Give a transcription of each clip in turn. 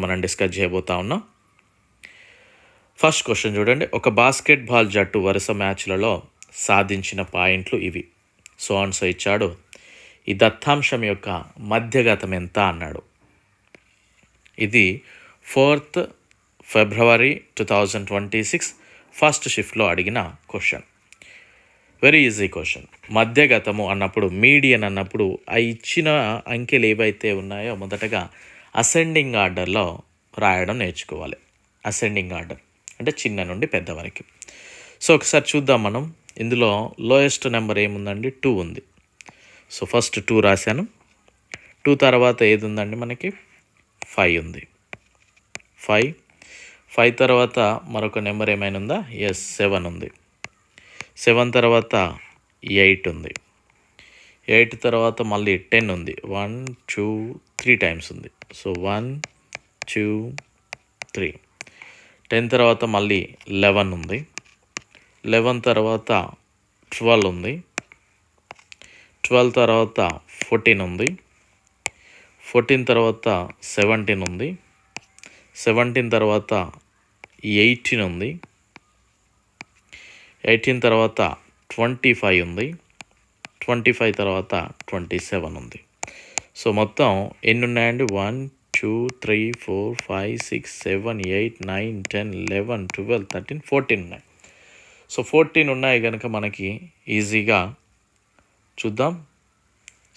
మనం డిస్కస్ చేయబోతా ఉన్నాం. ఫస్ట్ క్వశ్చన్ చూడండి. ఒక బాస్కెట్బాల్ జట్టు వరుస మ్యాచ్లలో సాధించిన పాయింట్లు ఇవి. సో ఇచ్చాడు. ఈ దత్తాంశం యొక్క మధ్యగతం ఎంత అన్నాడు. ఇది 4th February 2026 ఫస్ట్ షిఫ్ట్లో అడిగిన క్వశ్చన్. Very easy question. మధ్యగతము అన్నప్పుడు, మీడియన్ అన్నప్పుడు ఆ ఇచ్చిన అంకెలు ఏవైతే ఉన్నాయో మొదటగా అసెండింగ్ ఆర్డర్లో రాయడం నేర్చుకోవాలి. అసెండింగ్ ఆర్డర్ అంటే చిన్న నుండి పెద్ద వరకు. సో ఒకసారి చూద్దాం మనం. ఇందులో లోయెస్ట్ నెంబర్ ఏముందండి? 2 ఉంది. సో ఫస్ట్ 2 రాశాను. 2 తర్వాత ఏది ఉందండి మనకి? 5 ఉంది. 5 తర్వాత మరొక నెంబర్ ఏమైనా ఉందా? ఎస్, 7 ఉంది. 7 తర్వాత 8 ఉంది. 8 తర్వాత మళ్ళీ 10 ఉంది. 1 2 3 టైమ్స్ ఉంది. సో 1 2 3. 10 తర్వాత మళ్ళీ 11 ఉంది. 11 తర్వాత 12 ఉంది. 12 తర్వాత 14 ఉంది. 14 తర్వాత 17 ఉంది. 17 తర్వాత 18 ఉంది. 18 తర్వాత 25 ఉంది. 25 తర్వాత 27 ఉంది. సో మొత్తం ఎన్ని ఉన్నాయండి? 1 2 3 4 5 6 7 8 9 10 11 12 13 14 ఉన్నాయి. సో 14 ఉన్నాయి కనుక మనకి ఈజీగా చూద్దాం.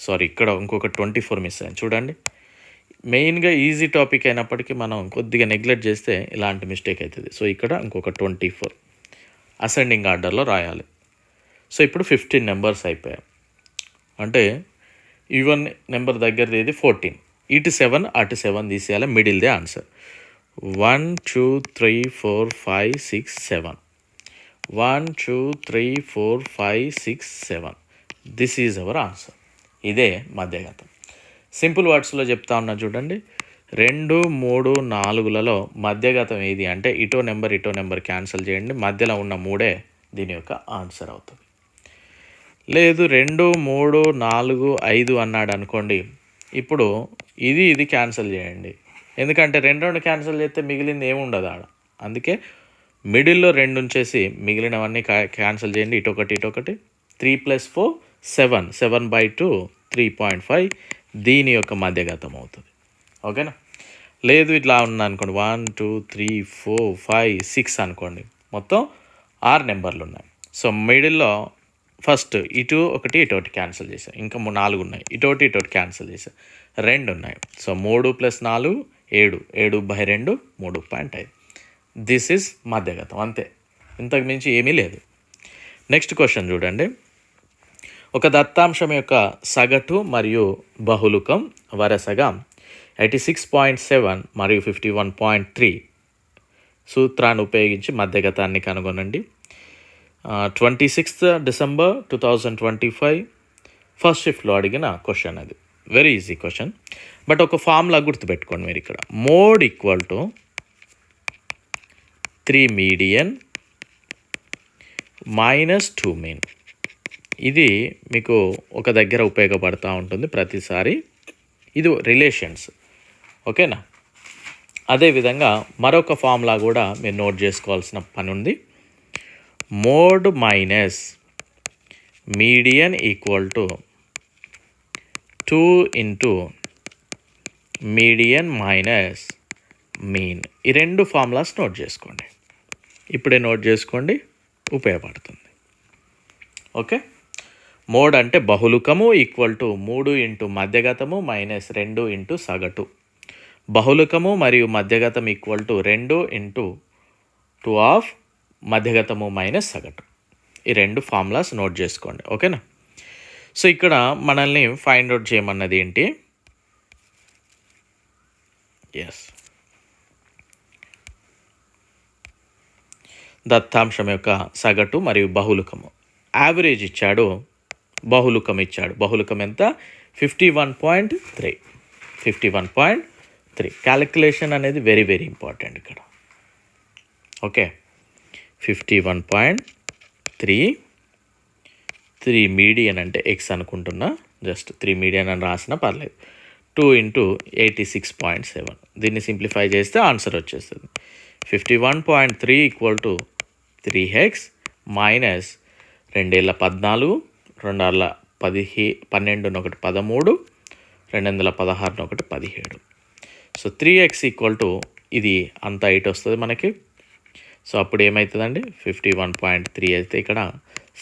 సారీ, ఇక్కడ ఇంకొక 24 మిస్ అయ్యాను చూడండి. మెయిన్గా ఈజీ టాపిక్ అయినప్పటికీ మనం కొద్దిగా నెగ్లెక్ట్ చేస్తే ఇలాంటి మిస్టేక్ అవుతుంది. సో ఇక్కడ ఇంకొక 24 అసెండింగ్ ఆర్డర్లో రాయాలి. సో ఇప్పుడు 15 నెంబర్స్ అయిపోయాయి. అంటే ఈవెన్ నెంబర్ దగ్గరది ఏది? 14. ఇటు 7 అటు 7 తీసేయాలి. మిడిల్దే answer. 1 2 3 4 5 6 7. 1 2 3 4 5 6 7. This is our answer. ఇదే మధ్యగతం. సింపుల్ వర్డ్స్లో చెప్తా ఉన్నా చూడండి. 2 3 4లలో మధ్యగతం ఏది అంటే ఇటో నెంబర్ క్యాన్సిల్ చేయండి. మధ్యలో ఉన్న 3 దీని యొక్క ఆన్సర్ అవుతుంది. లేదు 2 3 4 5 అన్నాడు అనుకోండి. ఇప్పుడు ఇది క్యాన్సిల్ చేయండి. ఎందుకంటే 2 క్యాన్సిల్ చేస్తే మిగిలింది ఏముండదు ఆడ. అందుకే మిడిల్లో 2 ఉంచేసి మిగిలినవన్నీ క్యాన్సిల్ చేయండి. ఇటొకటి 3 + 4 7. 7/2 3.5 దీని యొక్క మధ్యగతం అవుతుంది. ఓకేనా? లేదు ఇట్లా ఉందనుకోండి. 1 2 3 4 5 6 అనుకోండి. మొత్తం 6 నెంబర్లు ఉన్నాయి. సో మిడిల్లో ఫస్ట్ ఇటు ఒకటి క్యాన్సిల్ చేశాను. ఇంకా 4 ఉన్నాయి. ఇటోటి క్యాన్సిల్ చేశాను. 2 ఉన్నాయి. సో 3 + 4 7. 7/2 3.5. దిస్ ఈజ్ మధ్యగతం. అంతే, ఇంతకు మించి ఏమీ లేదు. నెక్స్ట్ క్వశ్చన్ చూడండి. ఒక దత్తాంశం యొక్క సగటు మరియు బహుళకం వరుసగా 86.7 మరియు 51.3 సూత్రాన్ని ఉపయోగించి మధ్యగతాన్ని కనుగొనండి. 26th December 2025 ఫస్ట్ షిఫ్ట్లో అడిగిన క్వశ్చన్ అది. Very easy question. బట్ ఒక ఫార్ములా గుర్తుపెట్టుకోండి మీరు ఇక్కడ. Mode = 3 median - 2 mean. ఇది మీకు ఒక దగ్గర ఉపయోగపడుతూ ఉంటుంది ప్రతిసారి. ఇది రిలేషన్స్. ఓకేనా? అదేవిధంగా మరొక ఫార్ములా కూడా మీరు నోట్ చేసుకోవాల్సిన పని ఉంది. Mode minus median = 2 × median minus mean. ఈ 2 ఫార్ములాస్ నోట్ చేసుకోండి. ఇప్పుడే నోట్ చేసుకోండి, ఉపయోగపడుతుంది. ఓకే. మోడ్ అంటే బహుళకము = 3 × మధ్యగతము - 2 × సగటు. బహుళకము మరియు మధ్యగతం = 2 × 2 మధ్యగతము - సగటు. ఈ 2 ఫార్ములాస్ నోట్ చేసుకోండి. ఓకేనా? సో ఇక్కడ మనల్ని ఫైండ్ అవుట్ చేయమన్నది ఏంటి? ఎస్, దత్తాంశం యొక్క సగటు మరియు బహుళకము. యావరేజ్ ఇచ్చాడు, బహుళకం ఇచ్చాడు. బహుళకం ఎంత? 51.3. 51.3. క్యాలిక్యులేషన్ అనేది వెరీ వెరీ ఇంపార్టెంట్ ఇక్కడ. ఓకే. 51.3. 3 మీడియన్ అంటే ఎక్స్ అనుకుంటున్నా. జస్ట్ 3 మీడియన్ అని రాసినా పర్లేదు. 2 ఇంటూ 86.7. దీన్ని సింప్లిఫై చేస్తే ఆన్సర్ వచ్చేస్తుంది. 51.3 ఈక్వల్ టు 3x మైనస్ 214, 2 12 ఒకటి 13, 216 ఒకటి 17. సో 3x ఈక్వల్ టు ఇది అంత 8 వస్తుంది మనకి. సో అప్పుడు ఏమవుతుందండి 51.3 అయితే ఇక్కడ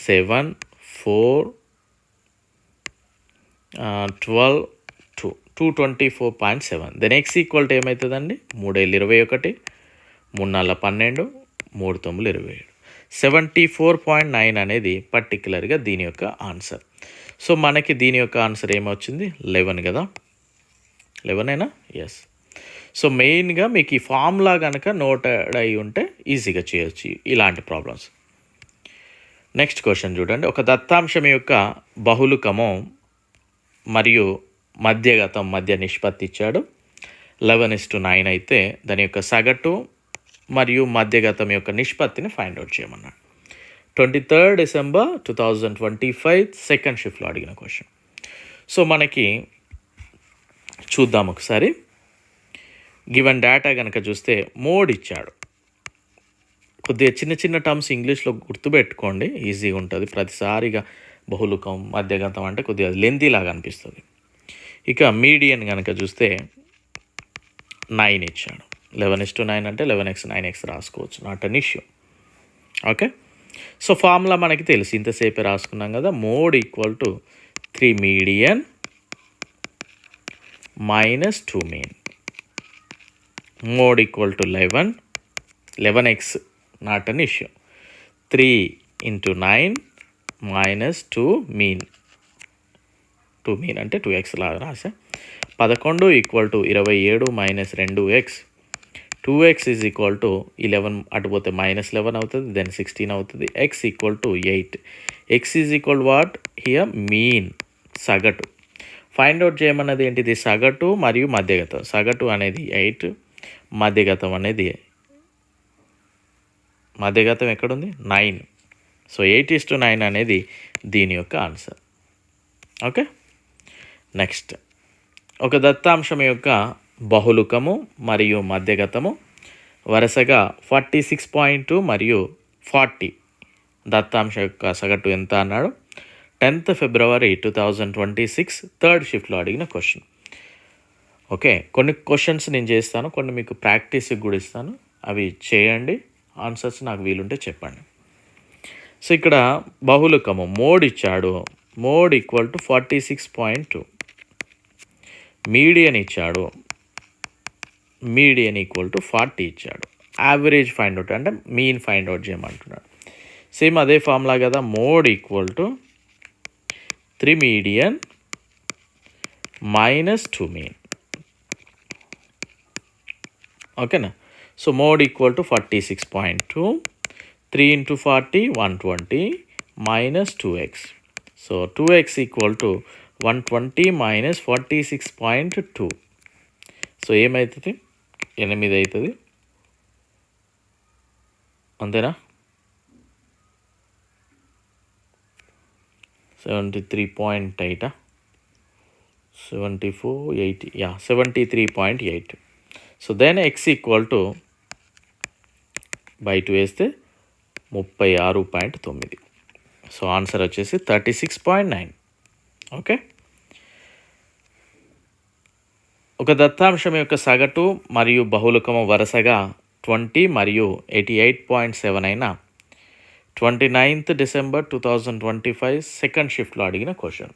7 4 12 224.7. దెన్ x ఈక్వల్ టు ఏమవుతుందండి 3 21, 3 12, 3 27. 74.9 అనేది పర్టికులర్గా దీని యొక్క ఆన్సర్. సో మనకి దీని యొక్క ఆన్సర్ ఏమొచ్చింది 11 కదా, 11 ఎస్. సో మెయిన్గా మీకు ఈ ఫార్ములా కనుక నోటెడ్ అయి ఉంటే ఈజీగా చేయొచ్చు ఇలాంటి ప్రాబ్లమ్స్. నెక్స్ట్ క్వశ్చన్ చూడండి. ఒక దత్తాంశం యొక్క బహుళకము మరియు మధ్యగతం మధ్య నిష్పత్తి ఇచ్చాడు. 11:9 అయితే దాని యొక్క సగటు మరియు మధ్యగతం యొక్క నిష్పత్తిని ఫైండ్ అవుట్ చేయమన్నాడు. 23 డిసెంబర్ 2025 సెకండ్ షిఫ్ట్లో అడిగిన క్వశ్చన్. సో మనకి చూద్దాం ఒకసారి. గివెన్ డేటా కనుక చూస్తే మోడ్ ఇచ్చాడు. కొద్దిగా చిన్న చిన్న టర్మ్స్ ఇంగ్లీష్లో గుర్తుపెట్టుకోండి, ఈజీగా ఉంటుంది. ప్రతిసారిగా బహుళకం మధ్యగతం అంటే కొద్దిగా లెంతీ లాగా అనిపిస్తుంది. ఇక మీడియన్ కనుక చూస్తే 9 ఇచ్చాడు. 11:9 అంటే 11x 9x రాసుకోవచ్చు, not an issue. Okay. So formula మనకి తెలుసు, ఇంతసేపే రాసుకున్నాం కదా. Mode equal to 3 median minus 2 mean. Mode equal to 11x not an issue. 3 into 9 minus 2 mean. 2 mean అంటే 2x లాగా రాసా. 11 equal to 27 minus 2x. 2x is equal to 11 అటుపోతే -11 అవుతుంది, then 16 అవుతుంది. x equal to 8. x is equal what here mean, సగటు. Find out చేయమన్నది ఏంటిది సగటు మరియు మధ్యగతం. సగటు అనేది 8, మధ్యగతం అనేది మధ్యగతం ఎక్కడుంది 9. సో 8:9 అనేది దీని యొక్క ఆన్సర్. ఓకే. నెక్స్ట్, ఒక దత్తాంశం యొక్క బహుళకము మరియు మధ్యగతము వరుసగా 46.2 మరియు 40. దత్తాంశం యొక్క సగటు ఎంత అన్నాడు. 10th ఫిబ్రవరి 2026 థర్డ్ షిఫ్ట్లో అడిగిన క్వశ్చన్. ఓకే, కొన్ని క్వశ్చన్స్ నేను చేస్తాను, కొన్ని మీకు ప్రాక్టీస్కి కూడా ఇస్తాను. అవి చేయండి, ఆన్సర్స్ నాకు వీలుంటే చెప్పండి. సో ఇక్కడ బహుళకము మోడ్ ఇచ్చాడు. Mode equal to 46.2. మీడియన్ ఇచ్చాడు. మీడియన్ ఈక్వల్ టు 40 ఇచ్చాడు. యావరేజ్ ఫైండ్ అవుట్ అంటే మీన్ ఫైండ్ అవుట్ చేయమంటున్నాడు. సేమ్ అదే ఫార్ములా కదా. Mode equal to 3 median minus 2 mean. ఓకేనా. So mode equal to 46.2. 3 into 40 120 minus 2x. So 2x equal to 120 minus 46.2. So ఏమవుతుంది 8 అవుతుంది, అంతేనా. 73.8 74 80 73.8. So then x equal to buy 2 వేస్తే 36.9. So answer వచ్చేసి 36.9. Okay. ఒక దత్తాంశం యొక్క సగటు మరియు బహుళకము వరుసగా 20 మరియు 88.7 అయిన 29th డిసెంబర్ 2025 సెకండ్ షిఫ్ట్లో అడిగిన క్వశ్చన్.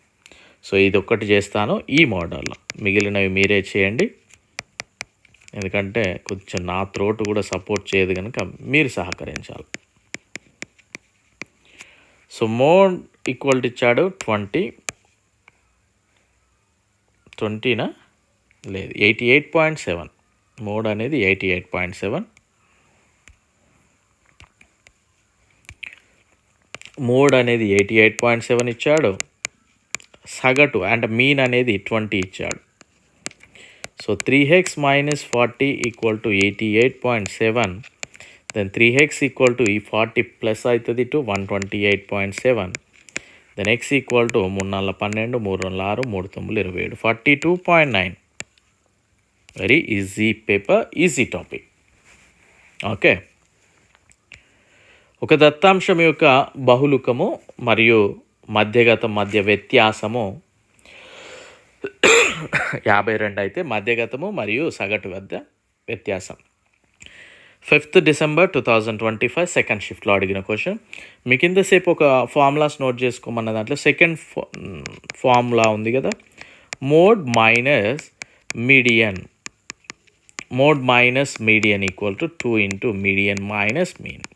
సో ఇది ఒక్కటి చేస్తాను ఈ మోడల్లో, మిగిలినవి మీరే చేయండి. ఎందుకంటే కొంచెం నా త్రోట్ కూడా సపోర్ట్ చేయదు కనుక మీరు సహకరించాలి. సో మోడ్ ఈక్వల్ ఇచ్చాడు 20నా లేదు 88.7. మోడ్ అనేది 88.7. మోడ్ అనేది 88.7 ఇచ్చాడు. సగటు అండ్ మీన్ అనేది 20 ఇచ్చాడు. So 3x minus 40 equal to 88.7. Then 3x equal to ఈ 40 ప్లస్ అవుతుంది to 128.7. Then x equal to 3 4 12 3 2 6 3 9 27 42.9. Very easy paper, easy topic. Okay. ఒక దత్తాంశం యొక్క బహుళకము మరియు మధ్యగతం మధ్య వ్యత్యాసము 52 అయితే మధ్యగతము మరియు సగటు వద్ద వ్యత్యాసం. 5th December 2025 సెకండ్ షిఫ్ట్లో అడిగిన క్వశ్చన్. మీకు ఇంతసేపు ఒక ఫార్ములాస్ నోట్ చేసుకోమన్న దాంట్లో సెకండ్ ఫార్ములా ఉంది కదా, mode minus median. Mode minus median equal to 2 into median minus mean.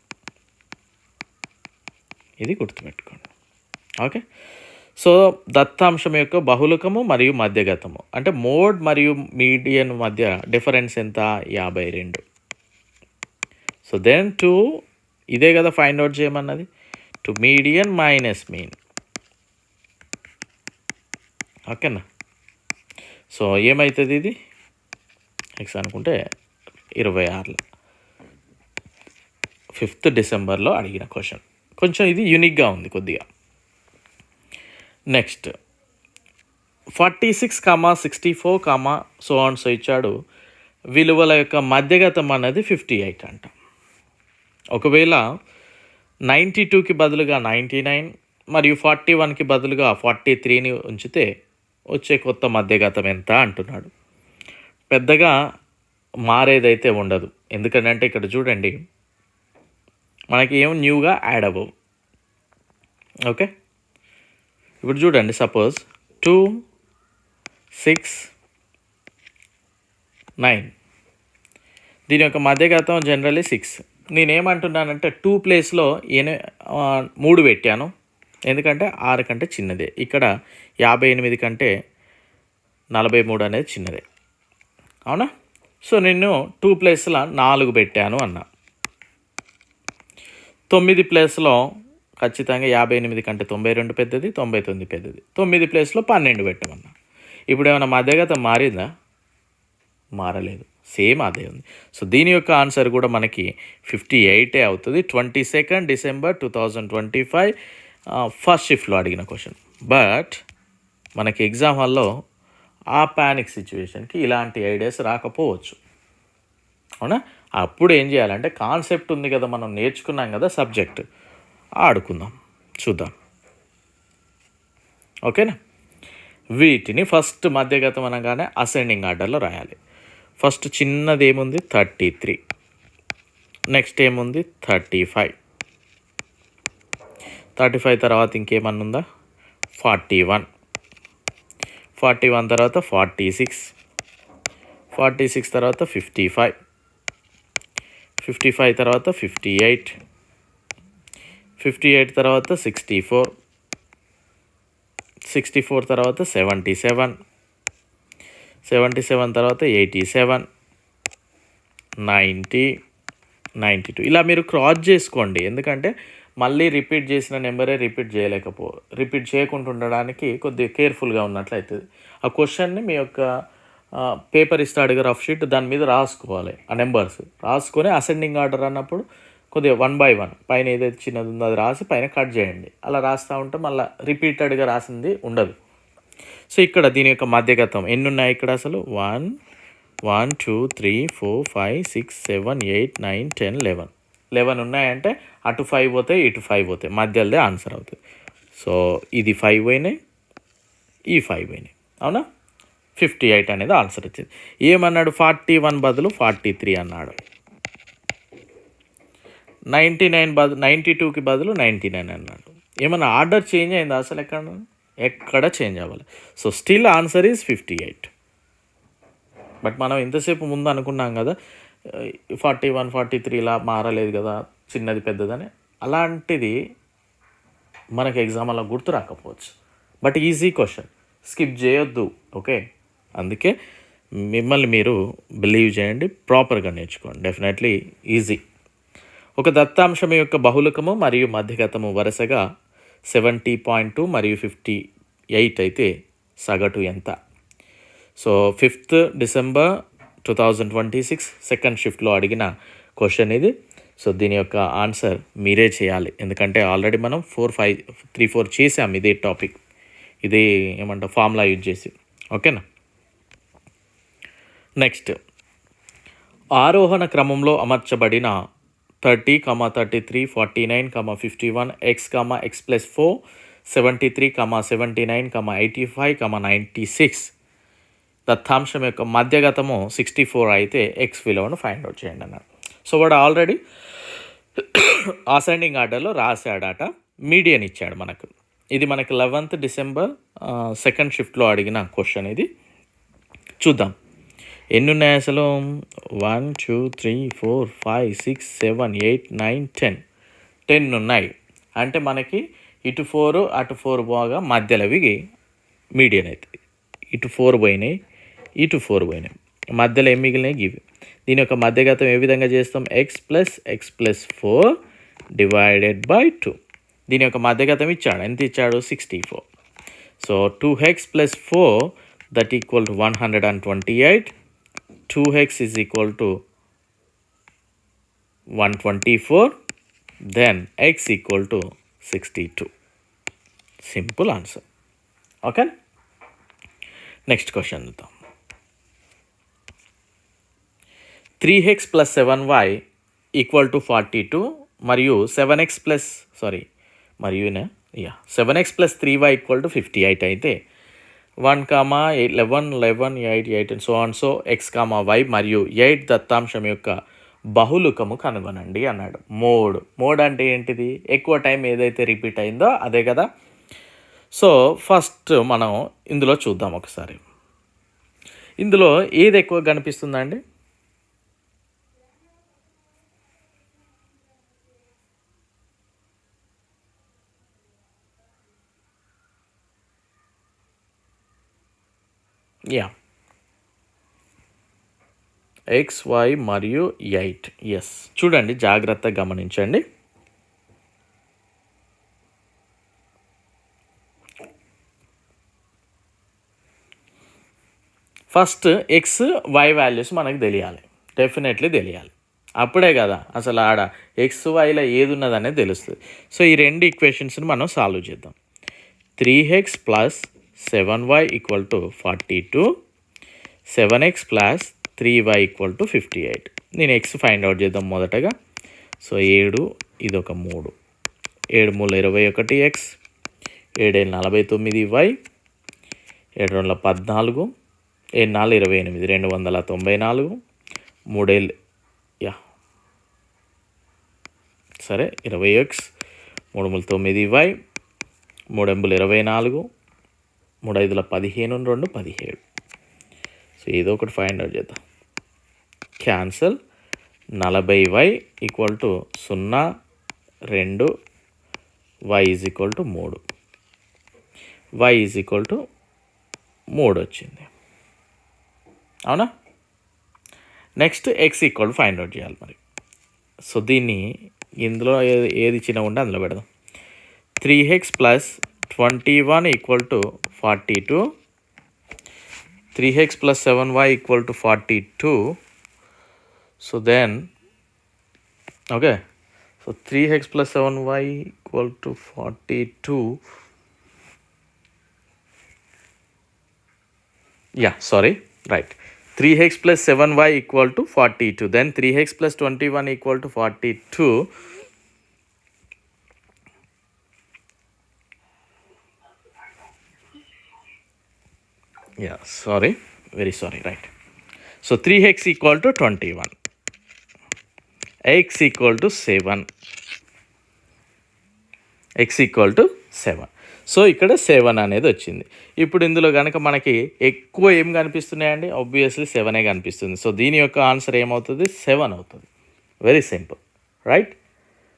ఇది గుర్తుపెట్టుకోండి. ఓకే. సో దత్తాంశం యొక్క బహుళకము మరియు మధ్యగతము అంటే మోడ్ మరియు మీడియన్ మధ్య డిఫరెన్స్ ఎంత? 52. సో దెన్ టు ఇదే కదా ఫైండ్ అవుట్ చేయమన్నది, టు మీడియన్ మైనస్ మీన్. ఓకేనా? సో ఏమవుతుంది ఇది ఎక్స్ అనుకుంటే 26లో 5th Decemberలో అడిగిన క్వశ్చన్. కొంచెం ఇది యూనిక్గా ఉంది కొద్దిగా. నెక్స్ట్ 46, 64, సో ఆన్ సో ఇచ్చాడు. విలువల యొక్క మధ్యగతం అన్నది 58 అంట. ఒకవేళ 92కి బదులుగా 99 మరియు 41కి బదులుగా 43ని ఉంచితే వచ్చే కొత్త మధ్యగతం ఎంత అంటున్నాడు. పెద్దగా మారేదైతే ఉండదు, ఎందుకంటే ఇక్కడ చూడండి మనకి ఏం న్యూగా యాడ్ అవ్వవు. ఓకే. ఇప్పుడు చూడండి, సపోజ్ 2, 6, 9 దీని యొక్క మధ్యగతం జనరల్లీ 6. నేనేమంటున్నానంటే 2 ప్లేస్లో 3 పెట్టాను, ఎందుకంటే 6 కంటే చిన్నదే. ఇక్కడ 58 కంటే 43 అనేది చిన్నదే, అవునా? సో నేను 2 ప్లేస్లో 4 పెట్టాను అన్నా. 9 ప్లేస్లో ఖచ్చితంగా 58 కంటే 92 పెద్దది, 99 పెద్దది. 9 ప్లేస్లో 12 పెట్టమన్నా. ఇప్పుడు ఏమైనా మధ్యగతం మారిందా? మారలేదు, సేమ్ అదే ఉంది. సో దీని యొక్క ఆన్సర్ కూడా మనకి 58 అవుతుంది. 22nd December 2025 ఫస్ట్ షిఫ్ట్లో అడిగిన క్వశ్చన్. బట్ మనకి ఎగ్జామ్ హాల్లో ఆ ప్యానిక్ సిచ్యువేషన్కి ఇలాంటి ఐడియాస్ రాకపోవచ్చు, అవునా? అప్పుడు ఏం చేయాలంటే కాన్సెప్ట్ ఉంది కదా, మనం నేర్చుకున్నాం కదా సబ్జెక్ట్, ఆడుకుందాం, చూద్దాం. ఓకేనా? వీటిని ఫస్ట్ మధ్యగతం అనగానే అసెండింగ్ ఆర్డర్లో రాయాలి. ఫస్ట్ చిన్నది ఏముంది? 33. నెక్స్ట్ ఏముంది? 35. 35 తర్వాత ఇంకేమన్నా ఉందా? 41. 41 తర్వాత 46. 46 తర్వాత 55. 55 తర్వాత 58. 58 తర్వాత 64. 64 తర్వాత 77. 77 తర్వాత 87. 90. 92. ఇలా మీరు క్రాస్ చేసుకోండి, ఎందుకంటే మళ్ళీ రిపీట్ చేసిన నెంబరే రిపీట్ చేయకుండా ఉండడానికి కొద్దిగా కేర్ఫుల్గా ఉన్నట్లు అవుతుంది. ఆ క్వశ్చన్ని మీ యొక్క పేపర్ ఇస్తాడు కదా, రఫ్ షీట్, దాని మీద రాసుకోవాలి. ఆ నెంబర్స్ రాసుకొని అసెండింగ్ ఆర్డర్ అన్నప్పుడు కొద్దిగా 1 by 1 పైన ఏదైతే చిన్నది ఉందో అది రాసి పైన కట్ చేయండి. అలా రాస్తూ ఉంటే మళ్ళీ రిపీటెడ్గా రాసింది ఉండదు. సో ఇక్కడ దీని యొక్క మధ్యగతం ఎన్ని ఉన్నాయి ఇక్కడ అసలు? 1, 2, 3, 4, 5, 6, 7, 8, 9, 10, 11 ఉన్నాయంటే అటు 5 పోతాయి, ఇటు 5 పోతాయి, మధ్యలోదే ఆన్సర్ అవుతుంది. సో ఇది 5 పోయినాయి, ఈ 5 పోయినాయి, అవునా? 58 అనేది ఆన్సర్ వచ్చింది. ఏమన్నాడు? 41 బదులు 43 అన్నాడు. 92కి బదులు 99 అన్నాడు. ఏమన్నా ఆర్డర్ చేంజ్ అయిందా అసలు? ఎక్కడ చేంజ్ అవ్వాలి. So still answer is 58. But మనం ఇంతసేపు ముందు అనుకున్నాం కదా 41, 43 ఇలా మారలేదు కదా, చిన్నది పెద్దదని. అలాంటిది మనకి ఎగ్జామ్ అలా గుర్తు రాకపోవచ్చు, బట్ ఈజీ క్వశ్చన్, స్కిప్ చేయొద్దు. ఓకే, అందుకే మిమ్మల్ని మీరు బిలీవ్ చేయండి, ప్రాపర్గా నేర్చుకోండి, డెఫినెట్లీ ఈజీ. ఒక దత్తాంశం యొక్క బహుళకము మరియు మధ్యగతము వరుసగా 70.2 మరియు 58 అయితే సగటు ఎంత? సో 5th December 2026 సెకండ్ షిఫ్ట్లో అడిగిన క్వశ్చన్ ఇది. సో దీని యొక్క ఆన్సర్ మీరే చేయాలి, ఎందుకంటే ఆల్రెడీ మనం 3-4 చేసాం ఇదే టాపిక్, ఇదే ఏమంటారు ఫార్ములా యూజ్ చేసి. ఓకేనా? నెక్స్ట్ ఆరోహణ క్రమంలో అమర్చబడిన 30, 33, 49, 51, x+4, 73, 79, 85, 96 దత్తాంశం యొక్క మధ్యగతము 64 అయితే ఎక్స్ విలువను ఫైండ్ అవుట్ చేయండి అన్నారు. సో వాడు ఆల్రెడీ అసెండింగ్ ఆర్డర్లో రాశాడట, మీడియన్ ఇచ్చాడు మనకు. ఇది మనకి 11th December సెకండ్ షిఫ్ట్లో అడిగిన క్వశ్చన్. ఇది చూద్దాం ఎన్ని ఉన్నాయి అసలు. 1 2 3 4 5 6 7 8 9 10 ఉన్నాయి. అంటే మనకి ఇటు 4 అటు 4 బాగా మధ్యలో అవి మీడియన్ అవుతుంది. ఇటు 4 పోయినాయి, ఇటు 4 పోయినాయి, మధ్యలో ఏం మిగిలినాయి ఇవి. దీని యొక్క మధ్యగతం ఏ విధంగా చేస్తాం, x+4 డివైడెడ్ బై 2. దీని యొక్క మధ్యగతం ఇచ్చాడు, ఎంత ఇచ్చాడు, 64. So 2x+4 that equal to 128. 2x is equal to 124. Then x equal to 62. Simple answer. Okay. Next question. 3x plus 7y equal to 42 మరియు 7x plus 7x plus 3y equal to 58 అయితే 1, 11, 11, 8, 8 and so on. So x, y మరియు 8 దత్తాంశం యొక్క బహుళకము కనుగొనండి అన్నాడు. Mode అంటే ఏంటిది, ఎక్కువ time ఏదైతే రిపీట్ అయిందో అదే కదా. సో ఫస్ట్ మనం ఇందులో చూద్దాం ఒకసారి. ఇందులో ఏది ఎక్కువ కనిపిస్తుందండి, XY మరియు 8. ఎస్, చూడండి జాగ్రత్తగా గమనించండి. ఫస్ట్ ఎక్స్ వై వాల్యూస్ మనకు తెలియాలి, డెఫినెట్లీ తెలియాలి. అప్పుడే కదా అసలు ఆడ ఎక్స్ వైలో ఏది ఉన్నదనేది తెలుస్తుంది. సో ఈ రెండు ఈక్వేషన్స్ని మనం సాల్వ్ చేద్దాం. 3x plus 7y equal to 42, 7x plus 3y equal to 58. నేను ఎక్స్ ఫైండ్ అవుట్ చేద్దాం మొదటగా. సో 7, ఇది ఒక 3, 7 3 21x, 7 49y, 7 2 14, 7 4 28, 294, 3 సరే 20x, 3 9y, 3 24, 3 5 15, 2 17. సో ఏదో ఒకటి ఫైండ్ అవుట్ చేద్దాం. Cancel. 40y equal to 0, 2, y is equal to 3, y is equal to 3 వచ్చింది, అవునా. Next X equal find out చేయాలి మరి. సో దీన్ని ఇందులో ఏది చిన్న ఉంటే అందులో పెడదాం. 3x plus 21 equal to 42, 3x plus 7y equal to 42. So then, okay, so 3x plus 7y equal to 42. Yeah, sorry, right. 3x plus 7y equal to 42. Then 3x plus 21 equal to 42. Yeah, sorry, very sorry, right. So 3x equal to 21, x equal to 7, x equal to 7. So ఇక్కడ 7 అనేది వచ్చింది. ఇప్పుడు ఇందులో కనుక మనకి ఎక్కువ ఏం కనిపిస్తున్నాయండి, obviously 7 కనిపిస్తుంది. సో దీని యొక్క ఆన్సర్ ఏమవుతుంది, 7 అవుతుంది. Very simple, right.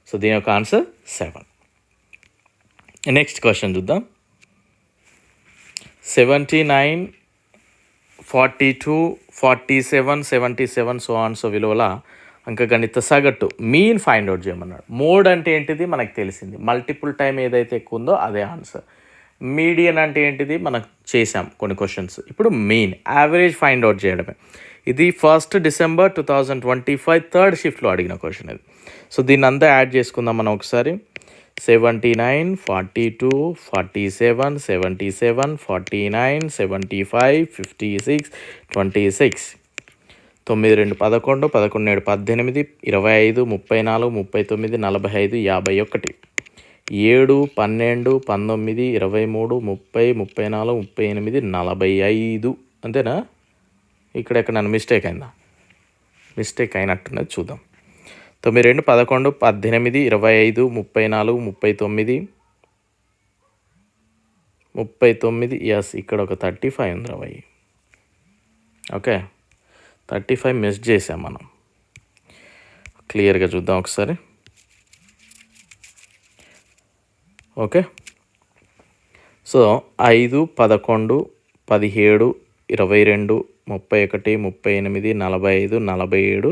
సో దీని యొక్క ఆన్సర్ 7. నెక్స్ట్ క్వశ్చన్ చూద్దాం. 79, 42, 47, 77 సో ఆన్ సో విలువల అంకగణిత సగటు మీన్ ఫైండ్ అవుట్ చేయమన్నాడు. మోడ్ అంటే ఏంటిది మనకు తెలిసింది, మల్టిపుల్ టైం ఏదైతే ఎక్కువ ఉందో అదే ఆన్సర్. మీడియన్ అంటే ఏంటిది మనకు చేసాం కొన్ని క్వశ్చన్స్. ఇప్పుడు మీన్ యావరేజ్ ఫైండ్ అవుట్ చేయడమే. ఇది 1st December 2025 థర్డ్ షిఫ్ట్లో అడిగిన క్వశ్చన్ ఇది. సో దీన్ని అంతా యాడ్ చేసుకుందాం మనం ఒకసారి. 79, 42, 47, 77, 49, 75, 56, 26. 9 2 11, 11 7 18, 25, 34, 39, 45, 51, 7 12, 19, 23, 30, 34, 38, 45 అంతేనా? ఇక్కడ నన్ను మిస్టేక్ అయిందా? మిస్టేక్ అయినట్టున్నది, చూద్దాం. 9 2 11, 18, 25, 34, 39, ఎస్ ఇక్కడ ఒక 35 ఉంది రవై. ఓకే, 35 మిస్ చేసాం మనం. క్లియర్గా చూద్దాం ఒకసారి. Okay, so 5, 11, 17, 22, 31, 38, 45, 47,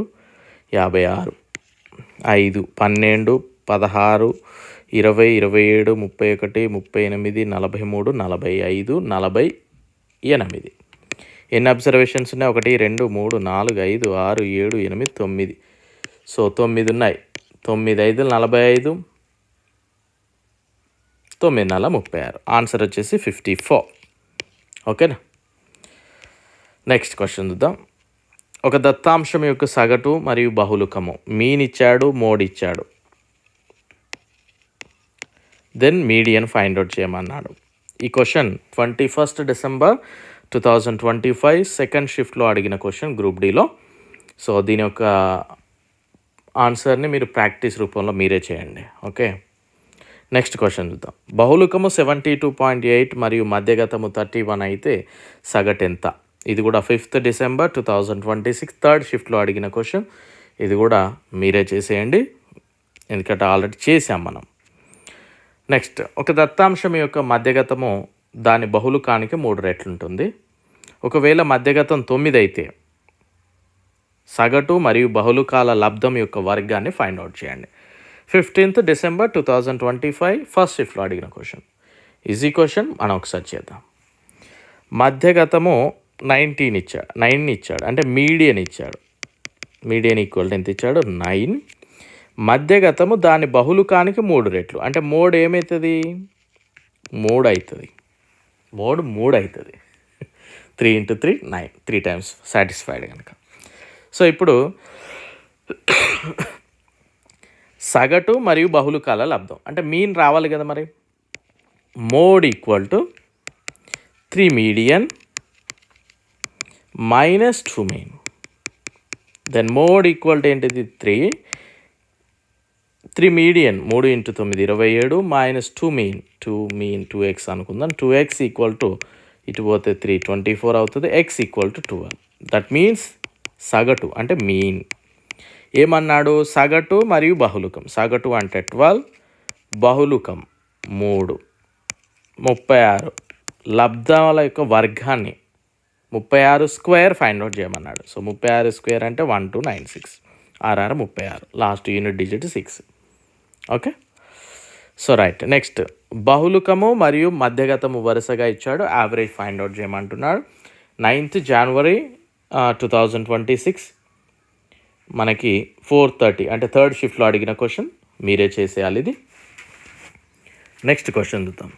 56, 5, 12, 16, 20, 27, 31, 38, 43, 45, 48. ఎన్ని అబ్జర్వేషన్స్ ఉన్నాయి? 1 2 3 4 5 6 7 8 9. సో 9 ఉన్నాయి. 9 5 45, 9 4 36. ఆన్సర్ వచ్చేసి 54. ఓకేనా? నెక్స్ట్ క్వశ్చన్ చూద్దాం. ఒక దత్తాంశం యొక్క సగటు మరియు బహుళకము మీన్ ఇచ్చాడు, మోడ్ ఇచ్చాడు, దెన్ మీడియన్ ఫైండ్ అవుట్ చేయమన్నాడు. ఈ క్వశ్చన్ 21 డిసెంబర్ 2025 సెకండ్ షిఫ్ట్లో అడిగిన క్వశ్చన్ గ్రూప్ డిలో. సో దీని యొక్క ఆన్సర్ని మీరు ప్రాక్టీస్ రూపంలో మీరే చేయండి. ఓకే, నెక్స్ట్ క్వశ్చన్ చూద్దాం. బహుళకము 72.8 మరియు మధ్యగతము 31 అయితే సగటు ఎంత? ఇది కూడా 5th డిసెంబర్ 2026 థర్డ్ షిఫ్ట్లో అడిగిన క్వశ్చన్. ఇది కూడా మీరే చేసేయండి, ఎందుకంటే ఆల్రెడీ చేసాం మనం. నెక్స్ట్, ఒక దత్తాంశం యొక్క మధ్యగతము దాని బహుళకానికి 3 రెట్లు ఉంటుంది. ఒకవేళ మధ్యగతం 9 అయితే సగటు మరియు బహుళకాల లబ్ధం యొక్క వర్గాన్ని ఫైండ్ అవుట్ చేయండి. 15th డిసెంబర్ 2025 ఫస్ట్ షిఫ్ట్లో అడిగిన క్వశ్చన్. ఈజీ క్వశ్చన్, మనం ఒకసారి చేద్దాం. మధ్యగతము 9 ఇచ్చాడు, అంటే మీడియన్ ఇచ్చాడు. మీడియన్ ఈక్వల్ ఎంత ఇచ్చాడు? 9. మధ్యగతము దాని బహుళకానికి 3 రెట్లు, అంటే మోడ్ ఏమవుతుంది? 3 అవుతుంది. మోడ్ 3 అవుతుంది. 3 × 3 9, 3 టైమ్స్ సాటిస్ఫైడ్ కనుక. సో ఇప్పుడు సగటు మరియు బహుళకాల లబ్ధం అంటే మీన్ రావాలి కదా మరి. Mode equal to 3 median minus 2 mean. Then mode equal to ఏంటిది? 3 మీడియన్ 3 × 9 27 మైనస్ 2 మీన్ 2x అనుకుందాం. 2x ఈక్వల్ టు ఇటు పోతే 3 24 అవుతుంది. x equal to 12. That means సగటు అంటే మీన్. ఏమన్నాడు? సగటు మరియు బహుళకం. సగటు అంటే 12, బహుళకం 3, 36 లబ్ధాల యొక్క వర్గాన్ని 36 స్క్వేర్ ఫైండ్ అవుట్ చేయమన్నాడు. సో 36 స్క్వేర్ అంటే 1296, 6 36, last unit digit 6. Okay, so right. Next, బహుళకము మరియు మధ్యగతము వరుసగా ఇచ్చాడు, యావరేజ్ ఫైండ్ అవుట్ చేయమంటున్నాడు. 9th జనవరి 2026 మనకి 4:30 అంటే థర్డ్ షిఫ్ట్లో అడిగిన క్వశ్చన్. మీరే చేసేయాలి ఇది. నెక్స్ట్ క్వశ్చన్ చూద్దాం.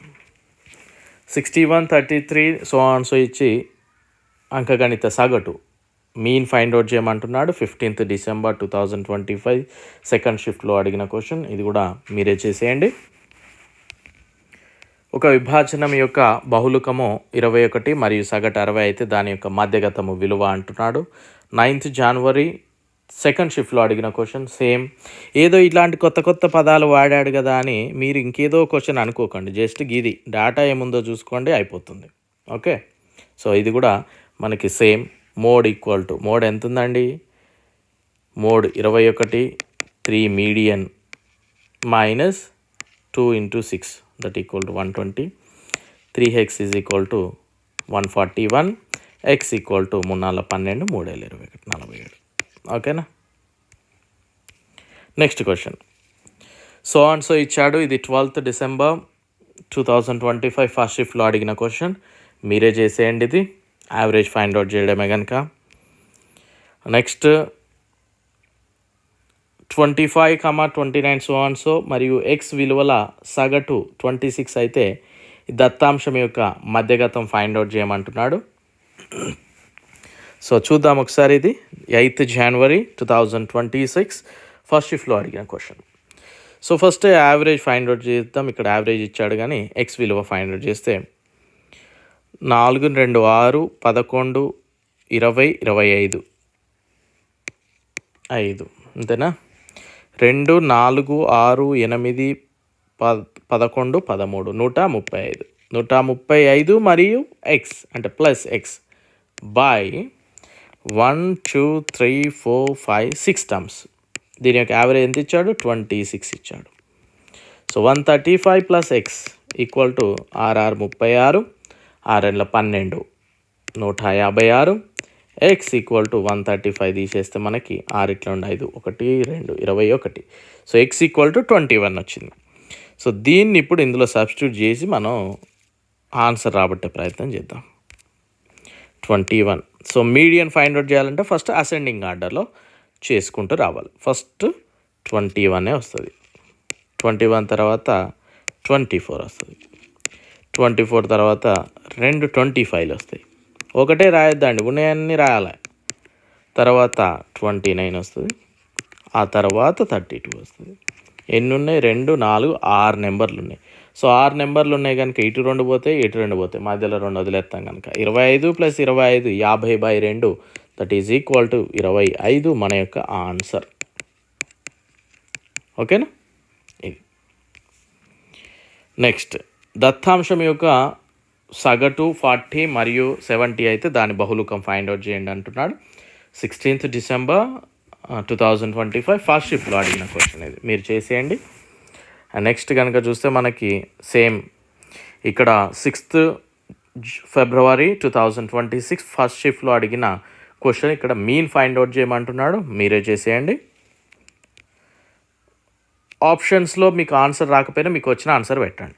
61, 33 సో ఇచ్చి అంకగణిత సగటు మీన్ ఫైండ్ అవుట్ చేయమంటున్నాడు. 15th డిసెంబర్ 2025 సెకండ్ షిఫ్ట్లో అడిగిన క్వశ్చన్. ఇది కూడా మీరే చేసేయండి. ఒక విభాజనం యొక్క బహుళకము 21 మరియు సగటు 60 అయితే దాని యొక్క మధ్యగతము విలువ అంటున్నాడు. 9th జనవరి సెకండ్ షిఫ్ట్లో అడిగిన క్వశ్చన్. సేమ్, ఏదో ఇట్లాంటి కొత్త కొత్త పదాలు వాడాడు కదా అని మీరు ఇంకేదో క్వశ్చన్ అనుకోకండి. జస్ట్ ఇది డేటా ఏముందో చూసుకోండి, అయిపోతుంది. ఓకే, సో ఇది కూడా మనకి same. Mode equal to, mode ఎంత ఉందండి? Mode 21, 3 median minus 2 × 6 that equal to 120. 3x is equal to 141. x equal to 3 12, 3 21 47. ఓకేనా? Next question. సో ఇచ్చాడు. ఇది 12th డిసెంబర్ 2025 ఫస్ట్ షిఫ్ట్లో అడిగిన క్వశ్చన్. మీరే చేసేయండి ఇది, యావరేజ్ ఫైండ్ అవుట్ చేయడమే కనుక. నెక్స్ట్ 25, 29 సో మరియు ఎక్స్ విలువల సగటు 26 అయితే దత్తాంశం యొక్క మధ్యగతం ఫైండ్ అవుట్ చేయమంటున్నాడు. సో చూద్దాం ఒకసారి. ఇది 8th January 2026 ఫస్ట్ షిఫ్ట్లో అడిగిన question. So first average find out చేద్దాం. ఇక్కడ యావరేజ్ ఇచ్చాడు కానీ ఎక్స్ విలువ ఫైండ్ అవుట్ చేస్తే 4, 2, 6, 11, 20, 25 5 అంతేనా. 2, 4, 6, 8, 11, 13 135 135 మరియు ఎక్స్ అంటే ప్లస్ ఎక్స్ బై 1, 2, 3, 4, 5, 6 టర్మ్స్. దీని యొక్క యావరేజ్ ఎంత ఇచ్చాడు? 26 ఇచ్చాడు. So 135 plus X equal to 36, 6 12 156, X equal to 135 తీసేస్తే మనకి 6 ఇట్లా 5 1 2 21. సో ఎక్స్ ఈక్వల్ టు 21 వచ్చింది. సో దీన్ని ఇప్పుడు ఇందులో సబ్స్టిట్యూట్ చేసి మనం ఆన్సర్ రాబట్టే ప్రయత్నం చేద్దాం. 21. సో మీడియన్ ఫైండ్ అవుట్ చేయాలంటే ఫస్ట్ అసెండింగ్ ఆర్డర్లో చేసుకుంటూ రావాలి. ఫస్ట్ 21 వస్తుంది. 21 తర్వాత 24 వస్తుంది. 24 తర్వాత 2 25 వస్తాయి. ఒకటే రాయొద్దండి, ఉన్నాయన్నీ రాయాలి. తర్వాత 29 వస్తుంది. ఆ తర్వాత 32 వస్తుంది. ఎన్ని ఉన్నాయి? 2, 4, 6 నెంబర్లు ఉన్నాయి. సో 6 నెంబర్లు ఉన్నాయి కనుక ఇటు 2 పోతాయి, ఇటు 2 పోతాయి, మధ్యలో 2 వదిలేస్తాం కనుక 25 + 25 50/2 దట్ ఈజ్ ఈక్వల్ టు 25 మన యొక్క ఆన్సర్. ఓకేనా. ఇది నెక్స్ట్ దత్తాంశం యొక్క సగటు 40 మరియు 70 అయితే దాని బహుళకం ఫైండ్ అవుట్ చేయండి అంటున్నాడు. 16th December 2025 ఫస్ట్ షిఫ్ట్లో అడిగిన క్వశ్చన్ ఇది, మీరు చేసేయండి. నెక్స్ట్ కనుక చూస్తే మనకి సేమ్ ఇక్కడ 6th February 2026 ఫస్ట్ షిఫ్ట్లో అడిగిన క్వశ్చన్. ఇక్కడ మీన్ ఫైండ్ అవుట్ చేయమంటున్నాడు, మీరే చేసేయండి. ఆప్షన్స్లో మీకు ఆన్సర్ రాకపోయినా మీకు వచ్చిన ఆన్సర్ పెట్టండి.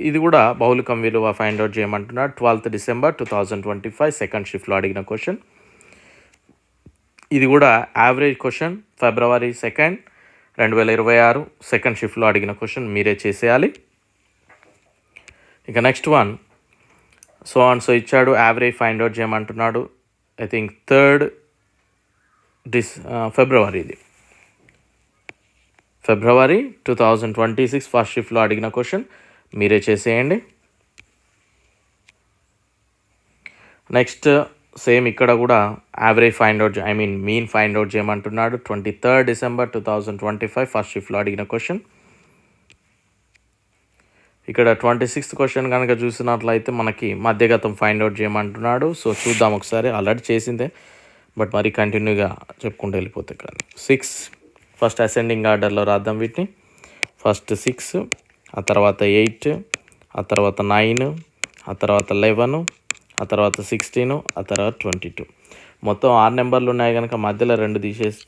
ఇది కూడా బహుళకం విలువ ఫైండ్ అవుట్ చేయమంటున్నాడు. 12th December 2025 సెకండ్ షిఫ్ట్లో అడిగిన క్వశ్చన్. ఇది కూడా average question, February 2nd 2026 second షిఫ్ట్లో అడిగిన క్వశ్చన్, మీరే చేసేయాలి. ఇక నెక్స్ట్ వన్ సో ఇచ్చాడు, యావరేజ్ ఫైండ్ అవుట్ చేయమంటున్నాడు. ఐ థింక్ 3rd February ఇది February 2026 ఫస్ట్ షిఫ్ట్లో అడిగిన క్వశ్చన్, మీరే చేసేయండి. నెక్స్ట్ సేమ్ ఇక్కడ కూడా average find out mean find out చేయమంటున్నాడు. 23rd December 2025 ఫస్ట్ షిఫ్ట్లో అడిగిన క్వశ్చన్. ఇక్కడ 26th క్వశ్చన్ కనుక చూసినట్లయితే మనకి మధ్యగతం ఫైండ్ అవుట్ చేయమంటున్నాడు. సో చూద్దాం ఒకసారి, ఆల్రెడీ చేసిందే బట్ మరి కంటిన్యూగా చెప్పుకుంటూ వెళ్ళిపోతే కానీ. 6 ఫస్ట్ అసెండింగ్ ఆర్డర్లో రాద్దాం వీటిని. ఫస్ట్ 6, ఆ తర్వాత 8, ఆ తర్వాత 9, ఆ తర్వాత 11, ఆ తర్వాత 16, ఆ తర్వాత 22. మొత్తం 6 నెంబర్లు ఉన్నాయి కనుక మధ్యలో 2 తీసేసి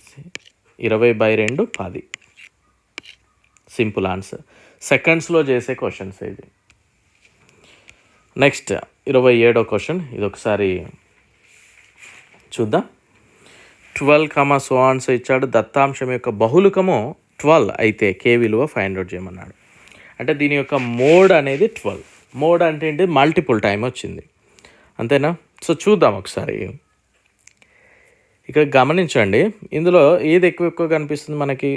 20/2 10. Simple answer. సెకండ్స్లో చేసే క్వశ్చన్స్ ఇది. నెక్స్ట్ 27వ క్వశ్చన్, ఇది ఒకసారి చూద్దాం. 12, సో ఆన్సర్ ఇచ్చాడు. దత్తాంశం యొక్క బహుళకము 12 అయితే కే విలువ ఫైండ్ అవుట్ చేయమన్నాడు. అంటే దీని యొక్క మోడ్ అనేది 12. మోడ్ అంటే ఏంటి? మల్టిపుల్ టైం వచ్చింది, అంతేనా. సో చూద్దాం ఒకసారి. ఇక్కడ గమనించండి, ఇందులో ఏది ఎక్కువ కనిపిస్తుంది మనకి?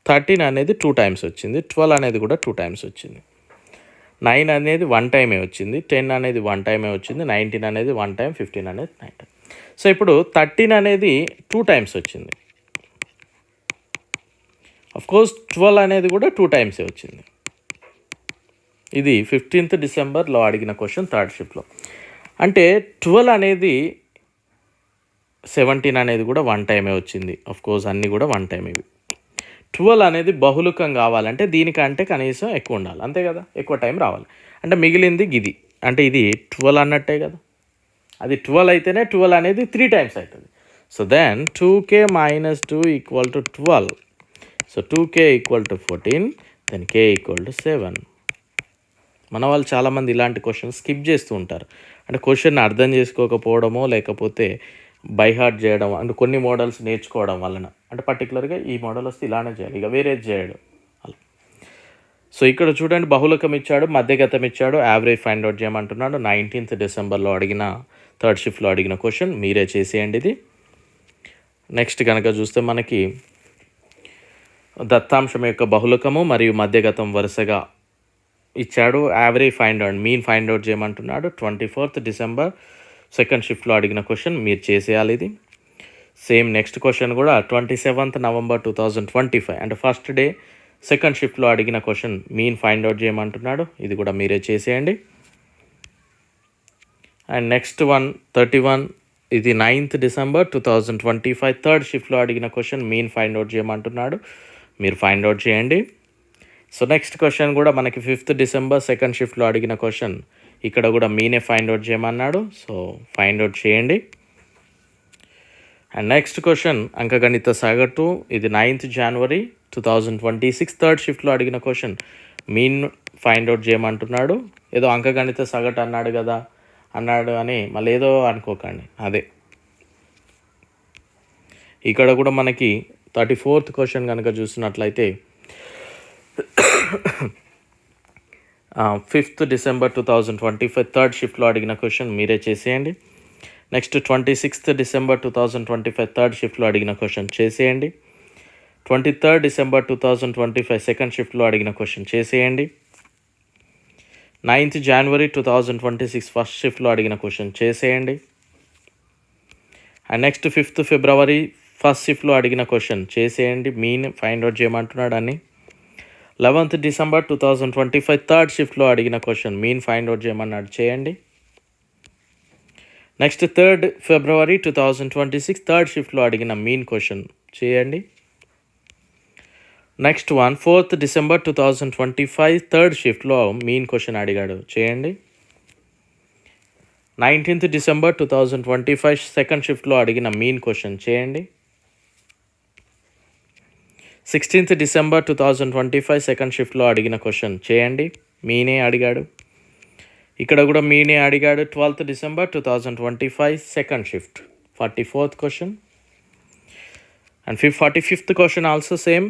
13 అనేది 2 టైమ్స్ వచ్చింది, 12 అనేది కూడా 2 టైమ్స్ వచ్చింది, 9 అనేది 1 టైమే వచ్చింది, 10 అనేది 1 టైమే వచ్చింది, 19 అనేది 1 టైం, 15 అనేది 9 టైం. సో ఇప్పుడు 13 అనేది 2 టైమ్స్ వచ్చింది. అఫ్కోర్స్ 12 అనేది కూడా 2 టైమ్సే వచ్చింది. ఇది 15th Decemberలో అడిగిన క్వశ్చన్, థర్డ్ షిఫ్ట్లో. అంటే 12 అనేది 17 అనేది కూడా 1 టైమే వచ్చింది. అఫ్కోర్స్ అన్నీ కూడా 1 టైం. ఇవి 12 అనేది బహుళకం కావాలంటే దీనికంటే కనీసం ఎక్కువ ఉండాలి, అంతే కదా, ఎక్కువ టైం రావాలి. అంటే మిగిలింది ఇది, అంటే ఇది 12 అన్నట్టే కదా. అది 12 అయితేనే 12 అనేది 3 టైమ్స్ అవుతుంది. So then 2k - 2 = 12. So 2k = 14, then k = 7. మన వాళ్ళు చాలామంది ఇలాంటి క్వశ్చన్ స్కిప్ చేస్తూ ఉంటారు. అంటే క్వశ్చన్ అర్థం చేసుకోకపోవడమో లేకపోతే బై హార్ట్ చేయడం, అంటే కొన్ని మోడల్స్ నేర్చుకోవడం వలన, అంటే పర్టికులర్గా ఈ మోడల్ వస్తే ఇలానే చేయాలి, ఇక వేరేది చేయడం అలా. సో ఇక్కడ చూడండి, బహుళకం ఇచ్చాడు, మధ్యగతం ఇచ్చాడు, యావరేజ్ ఫైండ్ అవుట్ చేయమంటున్నాడు. 19th Decemberలో అడిగిన థర్డ్ షిఫ్ట్లో అడిగిన క్వశ్చన్ మీరే చేసేయండి ఇది. నెక్స్ట్ కనుక చూస్తే మనకి దత్తాంశం యొక్క బహుళకము మరియు మధ్యగతం వరుసగా ఇచ్చాడు. Average find out, mean find out చేయమంటున్నాడు. 24th December సెకండ్ షిఫ్ట్లో అడిగిన క్వశ్చన్ మీరు చేసేయాలి ఇది. సేమ్ నెక్స్ట్ క్వశ్చన్ కూడా 27th November 2025 అంటే ఫస్ట్ డే సెకండ్ షిఫ్ట్లో అడిగిన క్వశ్చన్ మీన్ ఫైండ్ అవుట్ చేయమంటున్నాడు. ఇది కూడా మీరే చేసేయండి. అండ్ నెక్స్ట్ 31 ఇది 9th December 2025 థర్డ్ షిఫ్ట్లో అడిగిన క్వశ్చన్ మీన్ ఫైండ్ అవుట్ చేయమంటున్నాడు. మీరు ఫైండ్ అవుట్ చేయండి. సో నెక్స్ట్ క్వశ్చన్ కూడా మనకి 5th December సెకండ్ షిఫ్ట్లో అడిగిన క్వశ్చన్ ఇక్కడ కూడా మీనే ఫైండ్ అవుట్ చేయమన్నాడు. సో ఫైండ్ అవుట్ చేయండి. అండ్ నెక్స్ట్ క్వశ్చన్ అంకగణిత సగటు ఇది 9th January 2026 థర్డ్ షిఫ్ట్లో అడిగిన క్వశ్చన్ మీన్ ఫైండ్ అవుట్ చేయమంటున్నాడు. ఏదో అంకగణిత సగటు అన్నాడు అని మళ్ళీ ఏదో అనుకోకండి, అదే. ఇక్కడ కూడా మనకి 34th క్వశ్చన్ కనుక చూసినట్లయితే 5th December 2025 థర్డ్ షిఫ్ట్లో అడిగిన క్వశ్చన్ మీరే చేసేయండి. నెక్స్ట్ 26th December 2025 థర్డ్ షిఫ్ట్లో అడిగిన క్వశ్చన్ చేసేయండి. 23rd December 2025 సెకండ్ షిఫ్ట్లో అడిగిన క్వశ్చన్ చేసేయండి. 9th January 2026 ఫస్ట్ షిఫ్ట్లో అడిగిన క్వశ్చన్ చేసేయండి. And next 5th February first షిఫ్ట్లో అడిగిన క్వశ్చన్ చేసేయండి. మీన్ ఫైండ్ అవుట్ చేయమంటున్నాడు అని. 11th December 2025 థర్డ్ షిఫ్ట్లో అడిగిన క్వశ్చన్ మీన్ ఫైండ్ అవుట్ చేయమన్నాడు, చేయండి. నెక్స్ట్ 3rd February 2026 థర్డ్ షిఫ్ట్లో అడిగిన మీన్ క్వశ్చన్ చేయండి. నెక్స్ట్ 4th December 2025 థర్డ్ షిఫ్ట్లో మీన్ క్వశ్చన్ అడిగాడు, చేయండి. 19th December 2025 సెకండ్ షిఫ్ట్లో అడిగిన మీన్ క్వశ్చన్ చేయండి. 16th December 2025 సెకండ్ షిఫ్ట్లో అడిగిన క్వశ్చన్ చేయండి. మీనే అడిగాడు, ఇక్కడ కూడా మీనే అడిగాడు. 12th December 2025 second shift 44th question. And 45th question also same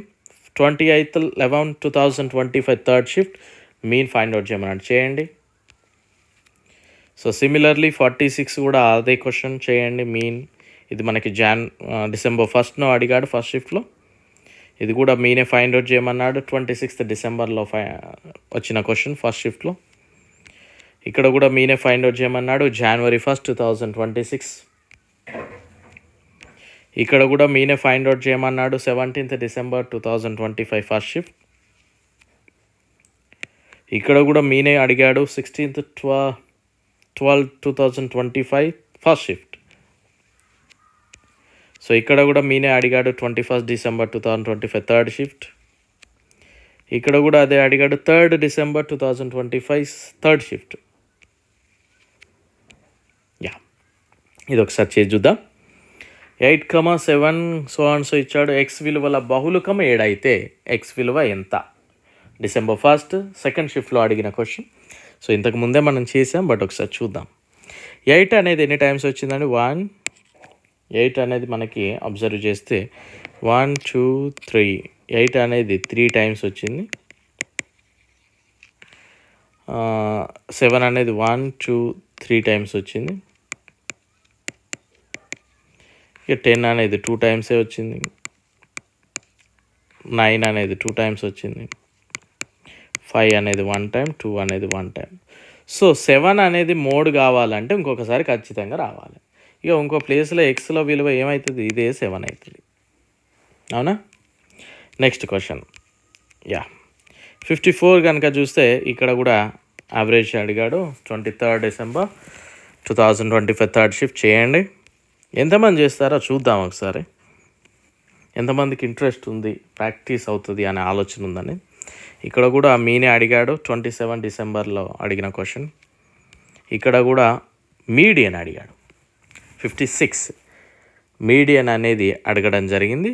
28th 11 2025 third shift mean find out చేయమన్నాడు, చేయండి. సో సిమిలర్లీ 46 కూడా అదే క్వశ్చన్ చేయండి. మీన్ ఇది మనకి December 1st అడిగాడు ఫస్ట్ షిఫ్ట్లో, ఇది కూడా మీనే ఫైండ్ అవుట్ చేయమన్నాడు. 26th December వచ్చిన క్వశ్చన్ ఫస్ట్ షిఫ్ట్లో, ఇక్కడ కూడా మీనే ఫైండ్ అవుట్ చేయమన్నాడు. January 1st 2026 ఇక్కడ కూడా మీనే ఫైండ్ అవుట్ చేయమన్నాడు. 17th December 2025 ఫస్ట్ షిఫ్ట్, ఇక్కడ కూడా మీనే అడిగాడు. 16th 12 2025 ఫస్ట్ షిఫ్ట్, సో ఇక్కడ కూడా మీనే అడిగాడు. 21st December 2025 థర్డ్ షిఫ్ట్, ఇక్కడ కూడా అదే అడిగాడు. 3rd December 2025 third shift. ఇది ఒకసారి చేసి చూద్దాం. 8,7 సో ఇచ్చాడు. ఎక్స్ విలువల బహుళకం 7 అయితే ఎక్స్ విలువ ఎంత? December 1st సెకండ్ షిఫ్ట్లో అడిగిన క్వశ్చన్. సో ఇంతకు ముందే మనం చేసాం, బట్ ఒకసారి చూద్దాం. 8 అనేది ఎన్ని టైమ్స్ వచ్చిందండి? 8 అనేది మనకి అబ్జర్వ్ చేస్తే 1 2 3 8 అనేది 3 టైమ్స్ వచ్చింది. 7 అనేది 1 2 3 టైమ్స్ వచ్చింది. ఇక 10 అనేది 2 టైమ్సే వచ్చింది. 9 అనేది 2 టైమ్స్ వచ్చింది. 5 అనేది 1 టైం, 2 అనేది 1 టైం. సో 7 అనేది మోడ్ కావాలంటే ఇంకొకసారి ఖచ్చితంగా రావాలి. ఇక ఇంకో ప్లేస్లో ఎక్స్లో విలువ ఏమవుతుంది? ఇదే 7 అవుతుంది, అవునా? నెక్స్ట్ క్వశ్చన్ 54 కనుక చూస్తే ఇక్కడ కూడా యావరేజ్ అడిగాడు. 23rd December 2025 థర్డ్ షిఫ్ట్ చేయండి. ఎంతమంది చేస్తారో చూద్దాం ఒకసారి. ఎంతమందికి ఇంట్రెస్ట్ ఉంది, ప్రాక్టీస్ అవుతుంది అనే ఆలోచన ఉందని. ఇక్కడ కూడా మీనే అడిగాడు. 27 Decemberలో అడిగిన క్వశ్చన్. ఇక్కడ కూడా మీడియన్ అడిగాడు. 56 మీడియన్ అనేది అడగడం జరిగింది.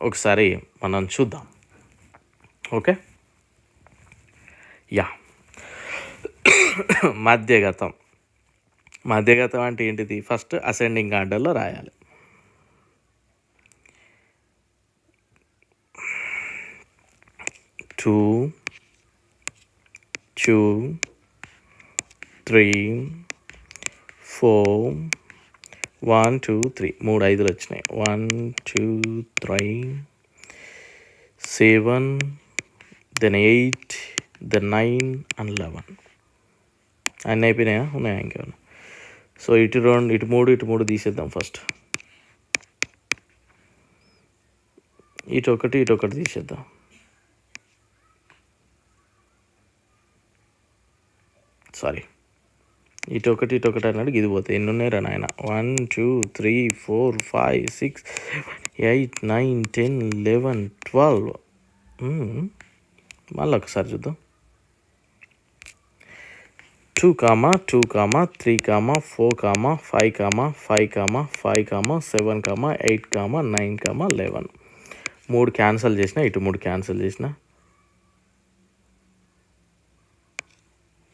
ఒకసారి మనం చూద్దాం, ఓకే? మధ్యగతం అంటే ఏంటిది? ఫస్ట్ అసెండింగ్ ఆర్డర్లో రాయాలి. 2 2 3 4 1 2 3 3 5లు వచ్చినాయి. 1 2 3 7 దెన్ 8 దెన్ 9 అండ్ 11 అన్నీ అయిపోయినాయా? ఉన్నాయా ఇంకేమన్నా? సో ఇటు 2 ఇటు 3 తీసేద్దాం. ఫస్ట్ ఇటు ఒకటి తీసేద్దాం. సారీ, ఇటు ఒకటి అన్నాడు. ఇది పోతే ఎన్ని ఉన్నాయిరా నాయన? 1 2 3 4 5 6 7 8 9 10 11 12. మళ్ళీ ఒకసారి చూద్దాం. 2 2 3 4 5 5 7 8 9 11. 3 క్యాన్సిల్ చేసిన, ఇటు 3 క్యాన్సిల్ చేసిన,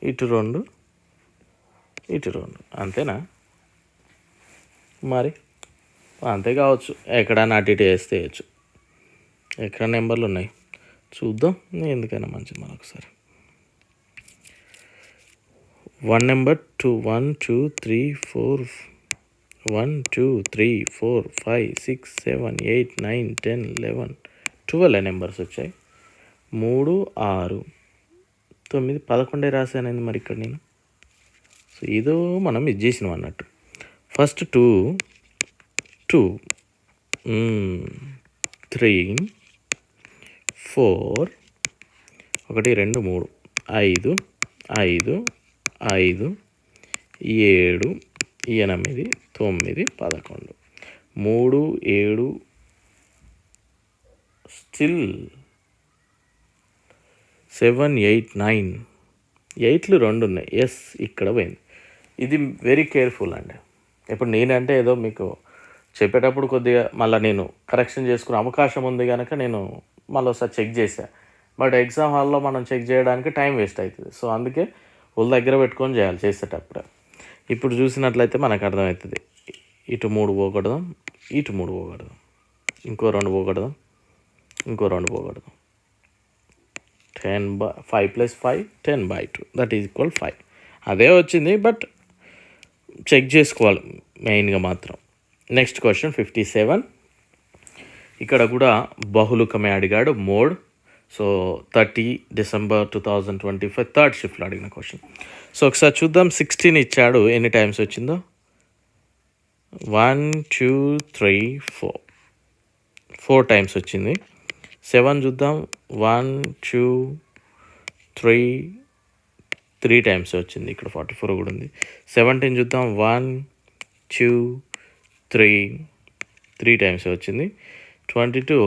ఇటు 2 ఇటు 2. అంతేనా? మరి అంతే కావచ్చు. ఎక్కడైనా అటు ఇటు వేస్తే వేయచ్చు. ఎక్కడ నెంబర్లు ఉన్నాయి చూద్దాం, ఎందుకైనా మంచిది. మరొకసారి 1 నెంబర్ 2 1 2 3 4 1 2 3 4 5 6 7 8 9 10 11 12 నెంబర్స్ వచ్చాయి. 3 6 9 11 రాశానండి మరి ఇక్కడ నేను. సో ఏదో మనం ఇది చేసినాం అన్నట్టు. ఫస్ట్ 2 2 3 4 1 2 3 5 5 5 7 8 9 11 3 7 స్టిల్ 7 8 9 8లు 2 ఉన్నాయి. ఎస్, ఇక్కడ పోయింది. ఇది వెరీ కేర్ఫుల్ అండి. ఇప్పుడు నేనంటే ఏదో మీకు చెప్పేటప్పుడు కొద్దిగా మళ్ళీ నేను కరెక్షన్ చేసుకునే అవకాశం ఉంది కనుక నేను మళ్ళీ ఒకసారి చెక్ చేశాను. బట్ ఎగ్జామ్ హాల్లో మనం చెక్ చేయడానికి టైం వేస్ట్ అవుతుంది. సో అందుకే వాళ్ళ దగ్గర పెట్టుకొని చేయాలి చేసేటప్పుడు. ఇప్పుడు చూసినట్లయితే మనకు అర్థమవుతుంది. ఇటు 3 పోగొడదాం, ఇటు 3 పోగొడదాం, ఇంకో 2 పోగొడదాం, ఇంకో 2 పోగొడదాం. 5 + 5 10/2 దట్ ఈజ్ ఈక్వల్ 5. అదే వచ్చింది, బట్ చెక్ చేసుకోవాలి మెయిన్గా మాత్రం. Next question 57. ఇక్కడ కూడా బహుళకమే అడిగాడు. మోడ్. సో 30 డిసెంబర్ 2025 థర్డ్ షిఫ్ట్లో అడిగిన క్వశ్చన్. సో ఒకసారి చూద్దాం. 16 ఇచ్చాడు, ఎన్ని టైమ్స్ వచ్చిందో. 1 2 3 4 టైమ్స్ వచ్చింది. 7 చూద్దాం. 1 2 3 టైమ్స్ వచ్చింది. ఇక్కడ 44 కూడా ఉంది. 17 చూద్దాం. 1 2 3 టైమ్స్ వచ్చింది. 22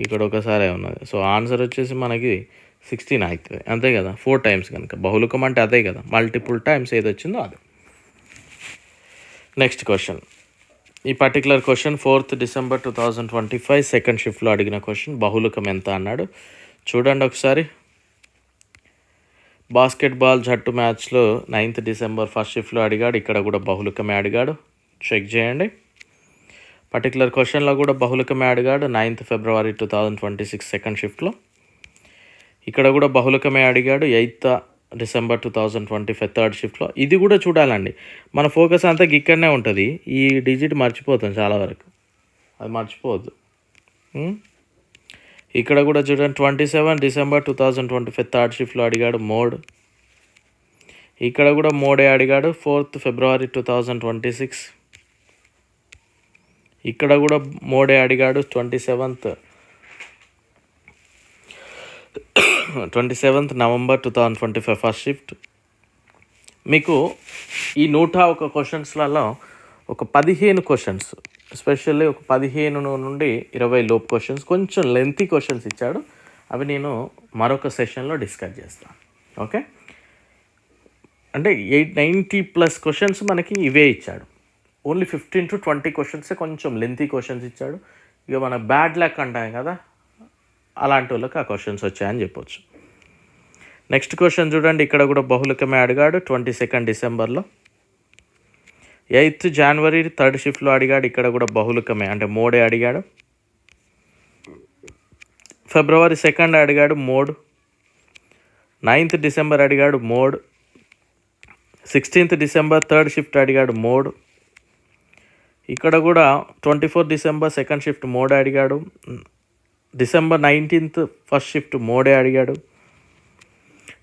ఇక్కడ ఒకసారి ఉన్నది. సో ఆన్సర్ వచ్చేసి మనకి 16 అవుతుంది, అంతే కదా. 4 టైమ్స్ కనుక బహుళకం అంటే అదే కదా, మల్టిపుల్ టైమ్స్ ఏది వచ్చిందో అది. Next question. ఈ particular question 4th December 2025 second షిఫ్ట్లో అడిగిన క్వశ్చన్. బహుళకం ఎంత అన్నాడు చూడండి ఒకసారి. బాస్కెట్బాల్ జట్టు మ్యాచ్లో 9th డిసెంబర్ ఫస్ట్ షిఫ్ట్లో అడిగాడు. ఇక్కడ కూడా బహుళకమే అడిగాడు, చెక్ చేయండి. పర్టికులర్ క్వశ్చన్లో కూడా బహుళకమే అడిగాడు 9th ఫిబ్రవరి 2026 సెకండ్ షిఫ్ట్లో. ఇక్కడ కూడా బహుళకమే అడిగాడు 8th డిసెంబర్ 2025 థర్డ్ షిఫ్ట్లో. ఇది కూడా చూడాలండి. మన ఫోకస్ అంతా ఇక్కడనే ఉంటుంది. ఈ డిజిట్ మర్చిపోతాం చాలా వరకు, అది మర్చిపోవద్దు. ఇక్కడ కూడా చూడండి 27 డిసెంబర్ 2025 థర్డ్ షిఫ్ట్లో అడిగాడు మోడ్. ఇక్కడ కూడా మోడే అడిగాడు 4th ఫిబ్రవరి 2026. ఇక్కడ కూడా మోడే అడిగాడు 27th నవంబర్ 2025 ఫస్ట్ షిఫ్ట్. మీకు ఈ 101 క్వశ్చన్స్లలో ఒక 15 క్వశ్చన్స్, ఎస్పెషల్లీ ఒక 15 నుండి 20 లోపు క్వశ్చన్స్, కొంచెం లెంతీ క్వశ్చన్స్ ఇచ్చాడు. అవి నేను మరొక సెషన్లో డిస్కస్ చేస్తాను. ఓకే, అంటే 90+ క్వశ్చన్స్ మనకి ఇవే ఇచ్చాడు. ఓన్లీ 15 to 20 క్వశ్చన్సే కొంచెం లెంతీ క్వశ్చన్స్ ఇచ్చాడు. ఇక మన బ్యాడ్ లక్ అంటాం కదా, అలాంటి వాళ్ళకి ఆ క్వశ్చన్స్ వచ్చాయని చెప్పొచ్చు. నెక్స్ట్ క్వశ్చన్ చూడండి. ఇక్కడ కూడా బహుళకమే అడిగాడు 22nd డిసెంబర్లో. 8th జనవరి థర్డ్ షిఫ్ట్లో అడిగాడు. ఇక్కడ కూడా బహుళకమే అంటే మోడే అడిగాడు. ఫిబ్రవరి 2nd అడిగాడు మోడ్. 9th డిసెంబర్ అడిగాడు mode. 16th December third shift అడిగాడు మోడ్. ఇక్కడ కూడా 24 December సెకండ్ షిఫ్ట్ మోడ్ అడిగాడు. December 19th ఫస్ట్ షిఫ్ట్ మోడే అడిగాడు.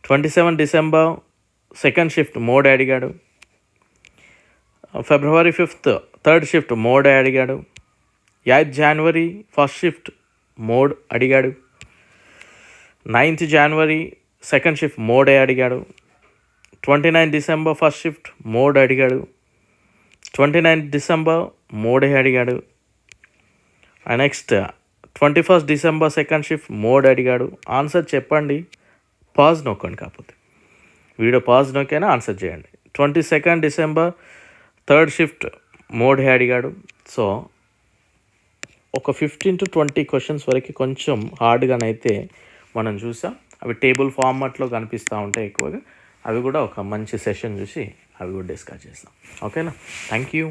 27 December సెకండ్ షిఫ్ట్ మోడ్ అడిగాడు. February 5th third shift mode అడిగాడు. 8th January first shift mode అడిగాడు. 9th January second shift మోడే అడిగాడు. 29 December first shift mode అడిగాడు. 29 December మోడే అడిగాడు. Next 21st December second shift mode అడిగాడు. Answer చెప్పండి, pause నొక్కండి, కాకపోతే వీడియో పాజ్ నొక్కైనా ఆన్సర్ చేయండి. 22nd December third shift mode అడిగాడు. సో ఒక 15 to 20 క్వశ్చన్స్ వరకు కొంచెం హార్డ్గానైతే మనం చూసాం. అవి టేబుల్ ఫార్మాట్లో కనిపిస్తూ ఉంటాయి ఎక్కువగా. అవి కూడా ఒక మంచి సెషన్ చూసి అవి కూడా డిస్కస్ చేస్తాం. ఓకేనా? Thank you.